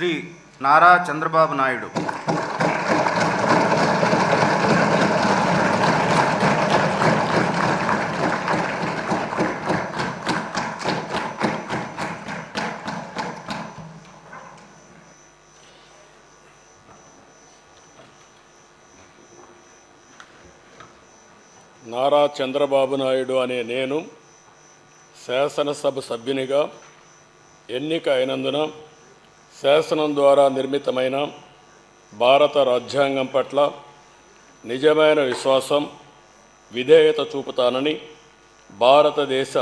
శ్రీ నారా చంద్రబాబు నాయుడు నారా చంద్రబాబు నాయుడు అనే నేను శాసనసభ సభ్యునిగా ఎన్నిక అయినందున శాసనం ద్వారా నిర్మితమైన భారత రాజ్యాంగం పట్ల నిజమైన విశ్వాసం, విధేయత చూపుతానని, భారతదేశ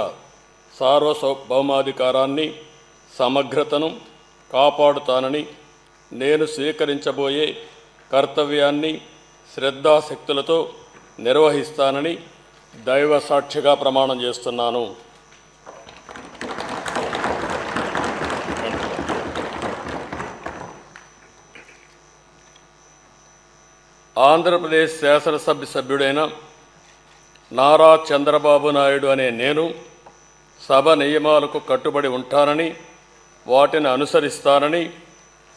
సార్వభౌమాధికారాన్ని, సమగ్రతను కాపాడుతానని, నేను స్వీకరించబోయే కర్తవ్యాన్ని శ్రద్ధాశక్తులతో నిర్వహిస్తానని దైవ సాక్షిగా ప్రమాణం చేస్తున్నాను. ఆంధ్రప్రదేశ్ శాసనసభ సభ్యుడైన నారా చంద్రబాబు నాయుడు అనే నేను సభ నియమాలకు కట్టుబడి ఉంటానని, వాటిని అనుసరిస్తానని,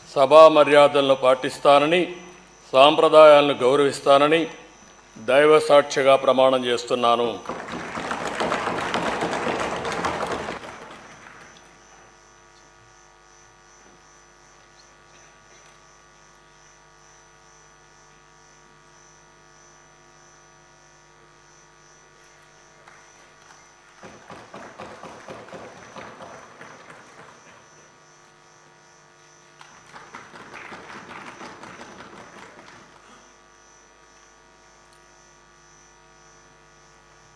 సభా మర్యాదలను పాటిస్తానని, సాంప్రదాయాలను గౌరవిస్తానని దైవ సాక్షిగా ప్రమాణం చేస్తున్నాను.